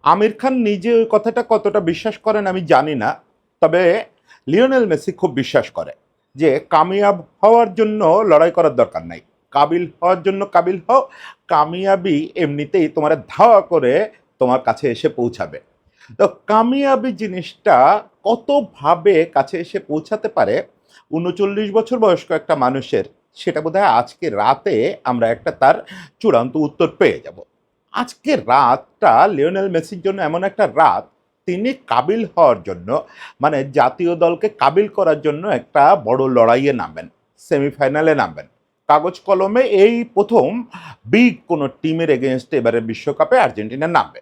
আমির খান নিজে ওই কথাটা কতটা বিশ্বাস করেন আমি জানি না। তবে লিওনেল মেসি খুব বিশ্বাস করে যে কামিয়াব হওয়ার জন্য লড়াই করার দরকার নাই। কাবিল হওয়ার জন্য কাবিল হও, কামিয়াবি এমনিতেই তোমার ধাওয়া করে তোমার কাছে এসে পৌঁছাবে। তো কামিয়াবি জিনিসটা কতভাবে কাছে এসে পৌঁছাতে পারে ৩৯ বছর বয়স্ক একটা মানুষের, সেটা বোধহয় আজকে রাতে আমরা একটা তার চূড়ান্ত উত্তর পেয়ে যাব। আজকের রাতটা লিওনেল মেসির জন্য এমন একটা রাত, তিনি কাবিল হওয়ার জন্য, মানে জাতীয় দলকে কাবিল করার জন্য একটা বড় লড়াইয়ে নামবেন, সেমিফাইনালে নামবেন। কাগজ কলমে এই প্রথম বিগ কোনো টিমের এগেনস্টে এবারে বিশ্বকাপে আর্জেন্টিনা নামবে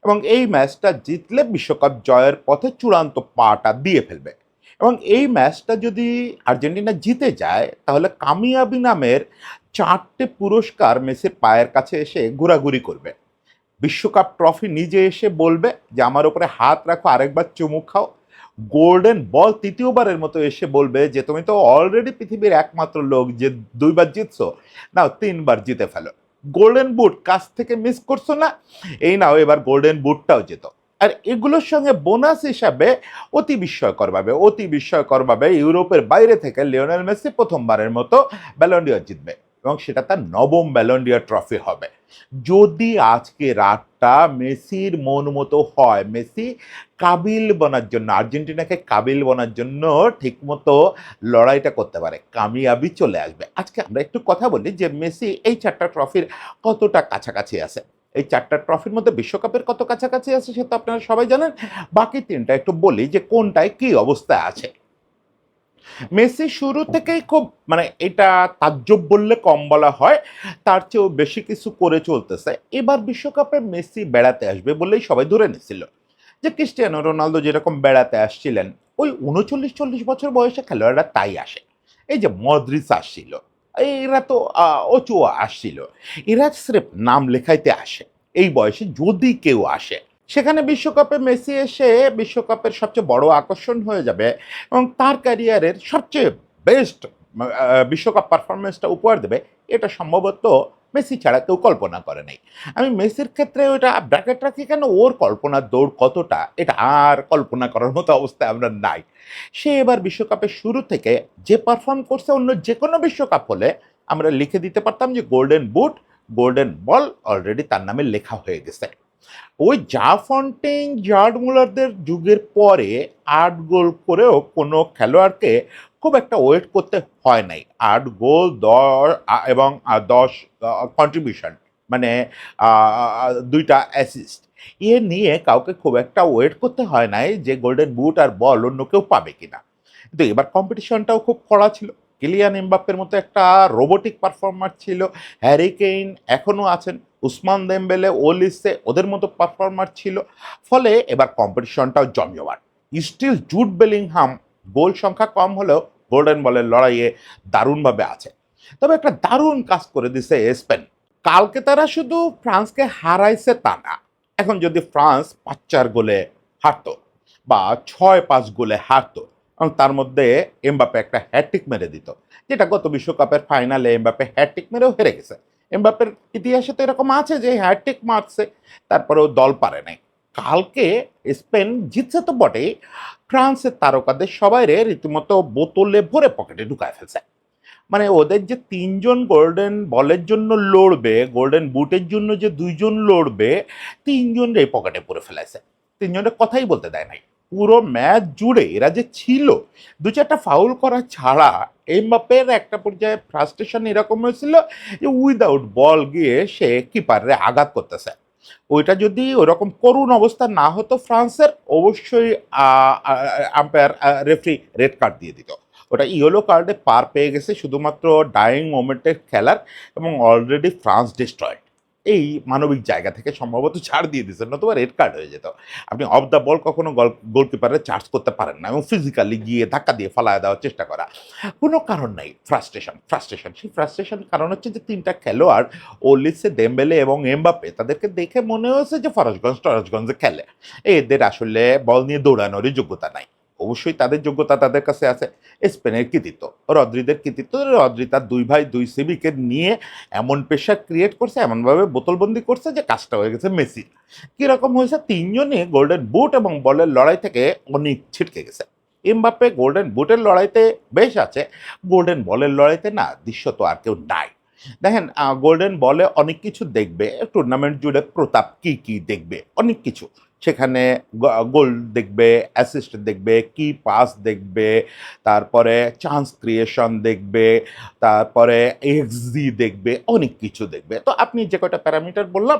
এবং এই ম্যাচটা জিতলে বিশ্বকাপ জয়ের পথে চূড়ান্ত পাটা দিয়ে ফেলবে। এবং এই ম্যাচটা যদি আর্জেন্টিনা জিতে যায় তাহলে কামিয়াবি নামের 4টে পুরস্কার মেসির পায়ের কাছে এসে ঘোরাঘুরি করবে। বিশ্বকাপ ট্রফি নিজে এসে বলবে যে আমার উপরে হাত রাখো, আরেকবার চুমু খাও। গোল্ডেন বল তৃতীয়বারের মতো এসে বলবে যে তুমি তো অলরেডি পৃথিবীর একমাত্র লোক যে 2বার জিতছো, নাও 3বার জিতে ফেলো। গোল্ডেন বুট কাছ থেকে মিস করছো না, এই নাও এবার গোল্ডেন বুটটাও যেত। আর এগুলোর সঙ্গে বোনাস হিসাবে অতি বিস্ময়করভাবে ইউরোপের বাইরে থেকে লিওনেল মেসি প্রথমবারের মতো ব্যালন ডিওর জিতবে এবং সেটা তার নবম ব্যালন ডিওর ট্রফি হবে। যদি আজকে রাতটা মেসির মন মতো হয়, মেসি কাবিল বনার জন্য, আর্জেন্টিনাকে কাবিল বনার জন্য ঠিকমতো লড়াইটা করতে পারে, কামিয়াবি চলে আসবে। আজকে আমরা একটু কথা বলি যে মেসি এই 4টা ট্রফির কতটা কাছাকাছি আছে। এই 4টা ট্রফির মধ্যে বিশ্বকাপের কত কাছাকাছি আছে সে তো আপনারা সবাই জানেন। বাকি 3টা একটু বলি যে কোনটায় কি অবস্থায় আছে। মেসি শুরু থেকেই খুব, মানে এটা তাজ্জব বললে কম বলা হয়, তার চেয়েও বেশি কিছু করে চলতেছে। এবার বিশ্বকাপে মেসি বেড়াতে আসবে বলেই সবাই ধরে নিছিল যে ক্রিস্টিয়ানো রোনালদো যেরকম বেড়াতে আসছিলেন, ওই 39-40 বছর বয়সে খেলোয়াড়রা তাই আসে। এই যে মদ্রিচ আসছিল, এরা তো ওচুয়া আসছিল, এরা স্রেফ নাম লেখাইতে আসে। এই বয়সে যদি কেউ আসে, সেখানে বিশ্বকাপে মেসি এসে বিশ্বকাপের সবচেয়ে বড় আকর্ষণ হয়ে যাবে এবং তার ক্যারিয়ারের সবচেয়ে বেস্ট বিশ্বকাপ পারফরমেন্সটা উপহার দেবে। এটা সম্ভবত মেসি ছাড়া কেউ কল্পনা করে নাই। আমি মেসির ক্ষেত্রে ওইটা ব্র্যাকেট রাখি কেন, ওর কল্পনার দৌড় কতটা এটা আর কল্পনা করার মতো অবস্থায় আমরা নাই। সে এবার বিশ্বকাপের শুরু থেকে যে পারফর্ম করছে, অন্য যে কোনো বিশ্বকাপ হলে আমরা লিখে দিতে পারতাম যে golden boot, golden ball already তার নামে লেখা হয়ে গেছে। ওই জা ফন্টেইন, জার্ড মুলারদের যুগের পরে 8 গোল করেও কোনো খেলোয়াড়কে খুব একটা ওয়েট করতে হয় নাই। 8 গোল এবং 10 কন্ট্রিবিউশন, মানে 2টা অ্যাসিস্ট, এ নিয়ে কাউকে খুব একটা ওয়েট করতে হয় নাই যে গোল্ডেন বুট আর বল অন্য কেউ পাবে কিনা। কিন্তু এবার কম্পিটিশনটাও খুব কড়া ছিল। কিলিয়ান এমবাপ্পের মতো একটা রোবোটিক পারফর্মার ছিল, হ্যারি কেইন এখনও আছেন, উসমান দেমবেলে, ওলিসে ওদের মতো পারফর্মার ছিল। ফলে এবার কম্পিটিশনটাও জমজমাট। স্টিল জুড বেলিংহাম গোল সংখ্যা কম হলেও গোল্ডেন বলের লড়াইয়ে দারুণভাবে আছে। তবে একটা দারুণ কাজ করে দিছে স্পেন। কালকে তারা শুধু ফ্রান্সকে হারাইছে তা না, এখন যদি ফ্রান্স 5-4 গোলে হারতো বা 6-5 গোলে হারতো এবং তার মধ্যে এমবাপ্পে একটা হ্যাটট্রিক মেরে দিত, যেটা গত বিশ্বকাপের ফাইনালে এমবাপ্পে হ্যাটট্রিক মেরেও হেরে গেছে। এমবাপ্পের ইতিহাসে তো এরকম আছে যে হ্যাটট্রিক মারছে, তারপরেও দল পারে নাই। কালকে স্পেন জিতছে তো বটেই, ফ্রান্সের তারকাদের সবাইরে রীতিমতো বোতলে ভরে পকেটে ঢুকায় ফেলছে। মানে ওদের যে 3জন গোল্ডেন বলের জন্য লড়বে, গোল্ডেন বুটের জন্য যে 2জন লড়বে, 3জনরে পকেটে পুরে ফেলেছে। 3জনের কথাই বলতে দেয় নাই। পুরো ম্যাচ জুড়ে এরা যে ছিল, 2-4টা ফাউল করা ছাড়া এমবাপ্পের একটা পর্যায়ে ফ্রাস্ট্রেশন এরকম হয়েছিল যে উইদাউট বল গিয়ে সে কিপারে আঘাত করতেছে। ওইটা যদি ওরকম করুণ অবস্থা না হতো ফ্রান্সের, অবশ্যই আম্পায়ার রেফারি রেড কার্ড দিয়ে দিত। ওটা ইয়েলো কার্ডে পার পেয়ে গেছে শুধুমাত্র ডাইং মোমেন্টের খেলার, এবং অলরেডি ফ্রান্স ডিস্ট্রয়েড। এই মানবিক জায়গা থেকে সম্ভবত ছাড় দিয়ে দিয়েছেন, নতুবা রেড কার্ড হয়ে যেত। আপনি অফ দ্য বল কখনো গোলকিপারে চার্জ করতে পারেন না এবং ফিজিক্যালি গিয়ে ধাক্কা দিয়ে ফালায় দেওয়ার চেষ্টা করা, কোনো কারণ নাই। ফ্রাস্ট্রেশন সেই ফ্রাস্ট্রেশন কারণ হচ্ছে যে 3টা খেলোয়াড় ওলিসে, দেমবেলে এবং এমবাপ্পে, তাদেরকে দেখে মনে হয়েছে যে ফরাজগঞ্জে খেলে, এদের আসলে বল নিয়ে দৌড়ানোরই যোগ্যতা নাই। অবশ্যই তাদের যোগ্যতা তাদের কাছে আছে। স্পেনের কৃতিত্ব, রদ্রিদের কৃতিত্ব, রদ্রি তার ২ ভাই ২ সিবিকে নিয়ে এমন প্রেশার ক্রিয়েট করছে, এমনভাবে বোতলবন্দি করছে যে কাজটা হয়ে গেছে মেসির। কিরকম হয়েছে? ৩ জনই গোল্ডেন বুট এবং বলের লড়াই থেকে অনেক ছিটকে গেছে। এমবাপ্পে গোল্ডেন বুটের লড়াইতে বেশ আছে, গোল্ডেন বলের লড়াইতে না, দৃশ্যত আর কেউ নাই। দেখেন গোল্ডেন বলে অনেক কিছু দেখবে, টুর্নামেন্ট জুড়ে প্রতাপ কি দেখবে, অনেক কিছু। সেখানে গোল দেখবে, অ্যাসিস্ট দেখবে, কি পাস দেখবে, তারপরে চান্স ক্রিয়েশন দেখবে, তারপরে এক্সজি দেখবে, অনেক কিছু দেখবে। তো আপনি যে কয়টা প্যারামিটার বললাম,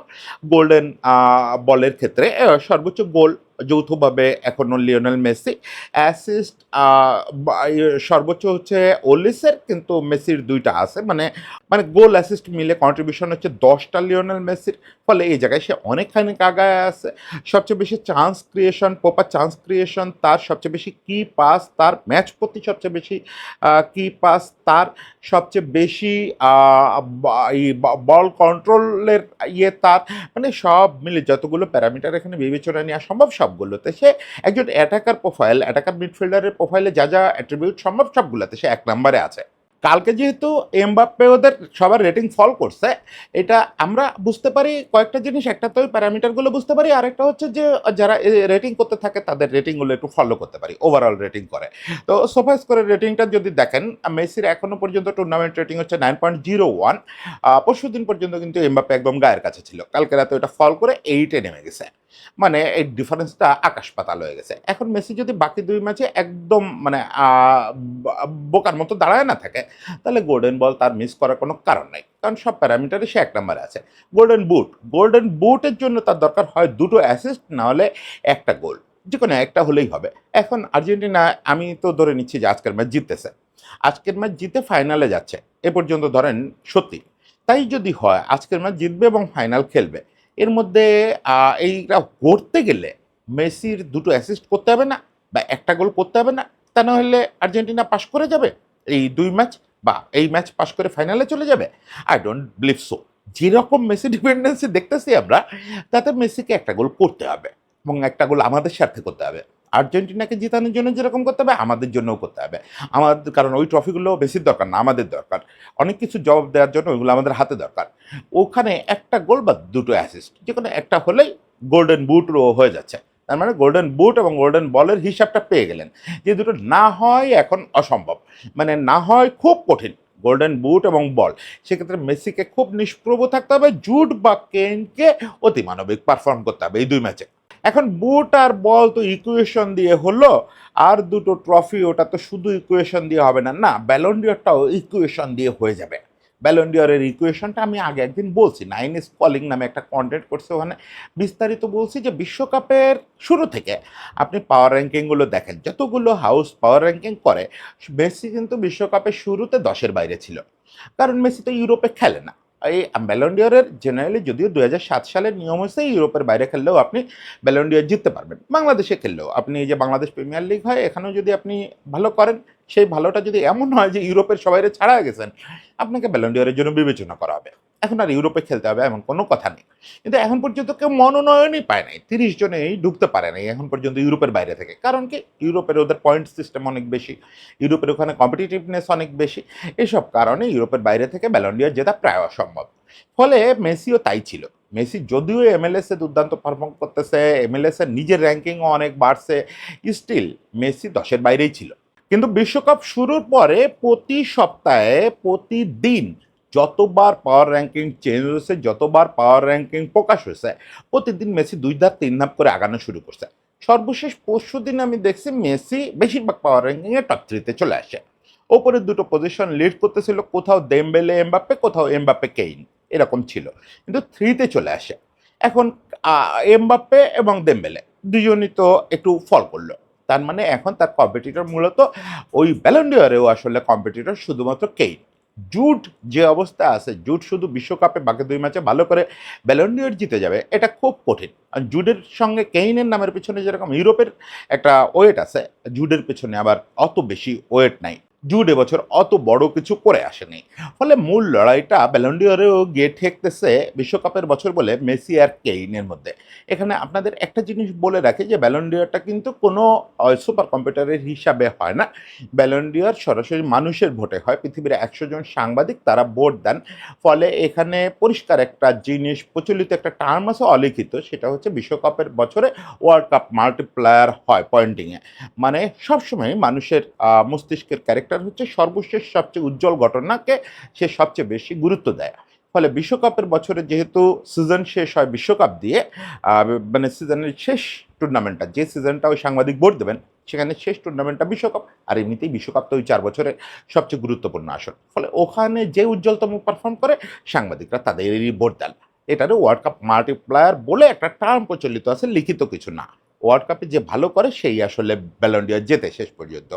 গোল্ডেন বলের ক্ষেত্রে সর্বোচ্চ গোল যৌথভাবে এখনো লিওনেল মেসি, অ্যাসিস্ট সর্বোচ্চ হচ্ছে ওলিসের, কিন্তু মেসির ২টা আছে, মানে মানে গোল অ্যাসিস্ট মিলে কন্ট্রিবিউশন হচ্ছে ১০টা লিওনেল মেসির। ফলে এই জায়গায় সে অনেকখানি আগায় আছে। সবচেয়ে বেশি chance creation, proper chance creation তার, সবচেয়ে বেশি কি পাস তার, ম্যাচ প্রতি সবচেয়ে বেশি কি পাস তার, সবচেয়ে বেশি বল কন্ট্রোলের তার, মানে সব মিলে যতগুলো প্যারামিটার এখানে বিবেচনা নেওয়া সম্ভব সবগুলোতে সে একজন অ্যাটাকার প্রোফাইল, অ্যাটাকার মিডফিল্ডারের প্রোফাইলে যা অ্যাট্রিবিউট সম্ভব সবগুলোতে সে ১ নম্বরে আছে। কালকে যেহেতু এমবাপ্পে ওদের সবার রেটিং ফল করছে, এটা আমরা বুঝতে পারি কয়েকটা জিনিস। একটা তো ওই প্যারামিটারগুলো বুঝতে পারি, আরেকটা হচ্ছে যে যারা রেটিং করতে থাকে তাদের রেটিংগুলো একটু ফলো করতে পারি, ওভারঅল রেটিং করে। তো সোফা স্কোরের রেটিংটা যদি দেখেন, মেসির এখনো পর্যন্ত টুর্নামেন্ট রেটিং হচ্ছে 9.01। পরশুদিন পর্যন্ত কিন্তু এমবাপ্পে একদম গায়ের কাছে ছিল, কালকে রাতে ওটা ফল করে 8-এ নেমে গেছে। মানে এই ডিফারেন্সটা আকাশ পাতাল হয়ে গেছে। এখন মেসি যদি বাকি ২ ম্যাচে একদম মানে বোকার মতো দাঁড়ায় না থাকে, তাহলে গোল্ডেন বল তার মিস করার কোনো কারণ নাই, কারণ সব প্যারামিটারে সে ১ নম্বরে আছে। গোল্ডেন বুটের জন্য তার দরকার হয় ২টো অ্যাসিস্ট, না হলে ১টা গোল, যে কোনো একটা হলেই হবে। এখন আর্জেন্টিনা, আমি তো ধরে নিচ্ছি যে আজকের ম্যাচ জিততেছে, আজকের ম্যাচ জিতে ফাইনালে যাচ্ছে, এ পর্যন্ত ধরেন সত্যি। তাই যদি হয় আজকের ম্যাচ জিতবে এবং ফাইনাল খেলবে, এর মধ্যে এইটা করতে গেলে মেসির ২টো অ্যাসিস্ট করতে হবে না, বা ১টা গোল করতে হবে না? তা না হলে আর্জেন্টিনা পাস করে যাবে এই ২ ম্যাচ, বা এই ম্যাচ পাস করে ফাইনালে চলে যাবে? I don't believe so. যেরকম মেসি ডিপেন্ডেন্সি দেখতেছি আমরা, তাতে মেসিকে ১টা গোল করতে হবে, এবং ১টা গোল আমাদের স্বার্থে করতে হবে। আর্জেন্টিনাকে জেতানোর জন্য যেরকম করতে হবে, আমাদের জন্যও করতে হবে। আমাদের, কারণ ওই ট্রফিগুলো মেসির দরকার না, আমাদের দরকার। অনেক কিছু জবাব দেওয়ার জন্য ওইগুলো আমাদের হাতে দরকার। ওখানে ১টা গোল বা ২টো অ্যাসিস্ট, যেকোনো একটা হলেই গোল্ডেন বুটও হয়ে যাচ্ছে। তার মানে গোল্ডেন বুট এবং গোল্ডেন বলের হিসাবটা পেয়ে গেলেন। যে দুটো না হয় এখন অসম্ভব, মানে না হয় খুব কঠিন, গোল্ডেন বুট এবং বল। সেক্ষেত্রে মেসিকে খুব নিষ্প্রভ থাকতে হবে, জুড বা কেইনকে অতিমানবিক পারফর্ম করতে হবে এই ২ ম্যাচে। এখন বুট আর বল তো ইকুয়েশন দিয়ে হলো, আর ২টো ট্রফি, ওটা তো শুধু ইকুয়েশন দিয়ে হবে না, না, ব্যালন ডিওরটাও ইকুয়েশন দিয়ে হয়ে যাবে। ব্যালন ডিওরের ইকুয়েশনটা আমি আগে একদিন বলছি, 9 ইজ কলিং নামে একটা কন্টেন্ট করছে, ওখানে বিস্তারিত বলছি যে বিশ্বকাপের শুরু থেকে আপনি পাওয়ার র্যাঙ্কিংগুলো দেখেন, যতগুলো হাউস পাওয়ার র্যাঙ্কিং করে, মেসি কিন্তু বিশ্বকাপের শুরুতে 10-এর বাইরে ছিল, কারণ মেসি তো ইউরোপে খেলে না। এই ব্যালন ডিওরের জেনারেলি, যদিও ২০০৭ সালের নিয়ম হয়েছে ইউরোপের বাইরে খেললেও আপনি ব্যালন ডিওর জিততে পারবেন, বাংলাদেশে খেললেও আপনি, এই যে বাংলাদেশ প্রিমিয়ার লিগ হয়, এখানেও যদি আপনি ভালো করেন, সেই ভালোটা যদি এমন হয় যে ইউরোপের সবাইরে ছাড়া গেছেন, আপনাকে ব্যালন ডিওরের জন্য বিবেচনা করা হবে। এখন আর ইউরোপে খেলতে হবে এমন কোনো কথা নেই, কিন্তু এখন পর্যন্ত কেউ মনোনয়নই পায় নাই, ৩০ জনেই ঢুকতে পারে নাই এখন পর্যন্ত ইউরোপের বাইরে থেকে। কারণ কি? ইউরোপের ওদের পয়েন্ট সিস্টেম অনেক বেশি, ইউরোপের ওখানে কম্পিটিটিভনেস অনেক বেশি, এসব কারণে ইউরোপের বাইরে থেকে ব্যালন ডিওর জেতা প্রায় অসম্ভব। ফলে মেসিও তাই ছিল। মেসি যদিও MLS এ দুর্দান্ত পারফর্ম করতেছে, MLS এর নিজের র্যাঙ্কিংও অনেক বাড়ছে, স্টিল মেসি 10-এর বাইরেই ছিল। কিন্তু বিশ্বকাপ শুরুর পরে প্রতি সপ্তাহে, প্রতিদিন যতবার পাওয়ার র্যাঙ্কিং চেঞ্জ হয়েছে, যতবার পাওয়ার র্যাঙ্কিং প্রকাশ হয়েছে, প্রতিদিন মেসি ২ ধাপ ৩ ধাপ করে আগানো শুরু করছে। সর্বশেষ পরশুদিন আমি দেখছি মেসি বেশিরভাগ পাওয়ার র্যাঙ্কিংয়ে টপ 3-তে চলে আসে। ওপরের ২টো পজিশন লিড করতেছিল, কোথাও দেমবেলে এমবাপ্পে, কোথাও এমবাপ্পে কেইন, এরকম ছিল, কিন্তু 3-তে চলে আসে। এখন এমবাপ্পে এবং দেমবেলে দুজনই তো একটু ফল করলো, তার মানে এখন তার কম্পিটিটর মূলত ওই ব্যালন ডিওরেও আসলে কম্পিটিটর শুধুমাত্র কেইন। জুড যে অবস্থা আছে, জুড শুধু বিশ্বকাপে বাকি ২ ম্যাচে ভালো করে ব্যালন ডিওর জিতে যাবে, এটা খুব কঠিন। আর জুডের সঙ্গে কেইনের নামের পেছনে যেরকম ইউরোপের একটা ওয়েট আছে, জুডের পেছনে আবার অত বেশি ওয়েট নাই। জুড এবছর অত বড় কিছু করে আসেনি। ফলে মূল লড়াইটা ব্যালন ডি'অরেও গিয়ে ঠেকতেছে বিশ্বকাপের বছর বলে মেসি আর কেইনের মধ্যে। এখানে আপনাদের একটা জিনিস বলে রাখি যে ব্যালন ডি'অরটা কিন্তু কোনো সুপার কম্পিউটারের হিসাবে হয় না। ব্যালন ডি'অর সরাসরি মানুষের ভোটে হয়। পৃথিবীর ১০০ জন সাংবাদিক তারা ভোট দেন। ফলে এখানে পরিষ্কার একটা জিনিস প্রচলিত একটা টার্ম আছে অলিখিত, সেটা হচ্ছে বিশ্বকাপের বছরে ওয়ার্ল্ড কাপ মাল্টিপ্লায়ার হয় পয়েন্টিংয়ে। মানে সবসময় মানুষের মস্তিষ্কের ক্যারেক্টার হচ্ছে সর্বশেষ সবচেয়ে উজ্জ্বল ঘটনাকে সে সবচেয়ে বেশি গুরুত্ব দেয়। ফলে বিশ্বকাপের বছরে যেহেতু সিজন শেষ হয় বিশ্বকাপ দিয়ে, আহ, মানে সিজনের শেষ টুর্নামেন্টটা যে সিজনটা ওই সাংবাদিক ভোট দেবেন সেখানে শেষ টুর্নামেন্টটা বিশ্বকাপ। আর এমনিতেই বিশ্বকাপ তো ওই 4 বছরে সবচেয়ে গুরুত্বপূর্ণ আসর। ফলে ওখানে যে উজ্জ্বলতম পারফর্ম করে সাংবাদিকরা তাদেরই ভোট দেন। এটারও ওয়ার্ল্ড কাপ মাল্টিপ্লায়ার বলে একটা টার্ম প্রচলিত আছে, লিখিত কিছু না। ওয়ার্ল্ড কাপে যে ভালো করে সেই আসলে ব্যালন ডি'অর জেতে শেষ পর্যন্ত।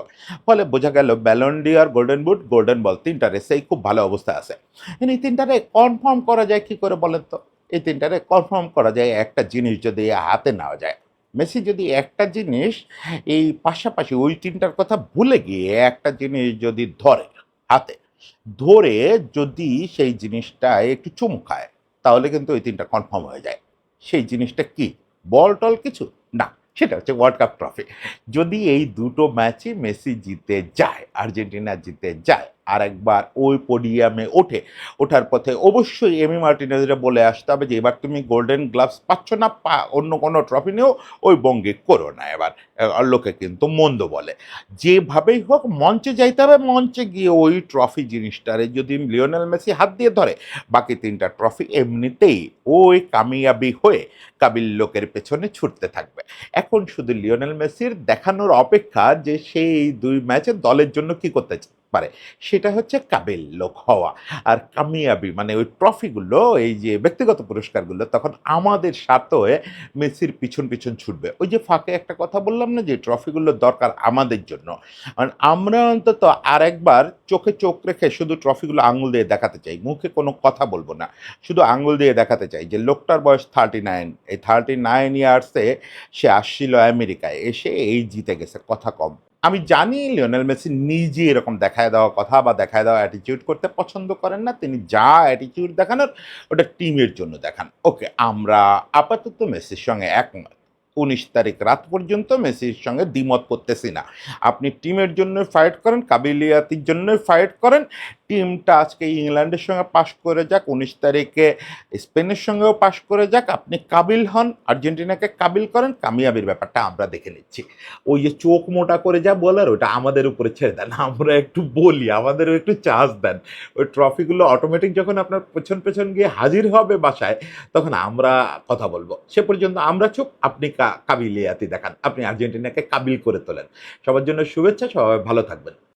ফলে বোঝা গেল Ballon d'Or, golden boot, golden ball ৩টা রেসেই খুব ভালো অবস্থায় আছে। এই ৩টারে কনফার্ম করা যায় কি করে বলেন তো? এই ৩টারে কনফার্ম করা যায় একটা জিনিস যদি হাতে নেওয়া যায়। মেসি যদি একটা জিনিস এই পাশাপাশি ওই ৩টার কথা ভুলে গিয়ে একটা জিনিস যদি ধরে হাতে, ধরে যদি সেই জিনিসটা একটু চুমু খায়, তাহলে কিন্তু ওই ৩টা কনফার্ম হয়ে যায়। সেই জিনিসটা কি? বল-টল কিছু? না, সেটা হচ্ছে ওয়ার্ল্ড কাপ ট্রফি। যদি এই দুটো ম্যাচই মেসি জিতে যায়, আর্জেন্টিনা জিতে যায়, আরেকবার ওই পোডিয়ামে ওঠে, ওঠার পথে অবশ্যই এমি মার্টিনেজরে বলে আসতে হবে যে, "এবার তুমি গোল্ডেন গ্লাভস পাচ্ছ না, অন্য কোনো ট্রফি নিয়েও ওই ভঙ্গি করো না এবার।" লোকে কিন্তু মন্দ বলে। যেভাবেই হোক মঞ্চে যাইতে হবে, মঞ্চে গিয়ে ওই ট্রফি জিনিসটারে যদি লিওনেল মেসি হাত দিয়ে ধরে, বাকি ৩টা ট্রফি এমনিতেই ওই কামিয়াবি হয়ে কাবিল লোকের পেছনে ছুটতে থাকবে। এখন শুধু লিওনেল মেসির দেখানোর অপেক্ষা যে সে এই ২ ম্যাচে দলের জন্য কি করতে পারে। সেটা হচ্ছে কাবিল লোক হওয়া। আর কামিয়াবি মানে ওই ট্রফিগুলো, এই যে ব্যক্তিগত পুরস্কারগুলো তখন আমাদের স্বার্থ হয়ে মেসির পিছন ছুটবে। ওই যে ফাঁকে একটা কথা বললাম না যে ট্রফিগুলো দরকার আমাদের জন্য। কারণ আমরা অন্তত আরেকবার চোখে চোখ রেখে শুধু ট্রফিগুলো আঙুল দিয়ে দেখাতে চাই। মুখে কোনো কথা বলব না। শুধু আঙুল দিয়ে দেখাতে চাই যে লোকটার বয়স 39। এই 39 ইয়ার্সে সে আসছিল আমেরিকায়, এসে এই জিতে গেছে, কথা কম। আমি জানি লিওনেল মেসি নিজে এরকম দেখায় দেওয়া কথা বা দেখায় দেওয়া অ্যাটিটিউড করতে পছন্দ করেন না। তিনি যা অ্যাটিটিউড দেখানোর ওটা টিমের জন্য দেখান। ওকে, আমরা আপাতত মেসির সঙ্গে একমত। ১৯ তারিখ রাত পর্যন্ত মেসির সঙ্গে দ্বিমত করতেছি না। আপনি টিমের জন্য ফাইট করেন, কাবিলিয়াতির জন্যই ফাইট করেন। টিমটা আজকে ইংল্যান্ডের সঙ্গে পাস করে যাক, ১৯ তারিখে স্পেনের সঙ্গেও পাস করে যাক, আপনি কাবিল হন, আর্জেন্টিনাকে কাবিল করেন, কামিয়াবির ব্যাপারটা আমরা দেখে নিচ্ছি। ওই যে চোখ মোটা করে যা বলার ওটা আমাদের উপরে ছেড়ে দেন। আমরা একটু বলি, আমাদেরও একটু চান্স দেন। ওই ট্রফিগুলো অটোমেটিক যখন আপনার পেছন গিয়ে হাজির হবে বাসায়, তখন আমরা কথা বলব। সে পর্যন্ত আমরা চুপ, আপনি কাবিলিয়াতি দেখান। আপনি আর্জেন্টিনাকে কাবিল করে তোলেন। সবার জন্য শুভেচ্ছা, সবাই ভালো থাকবেন।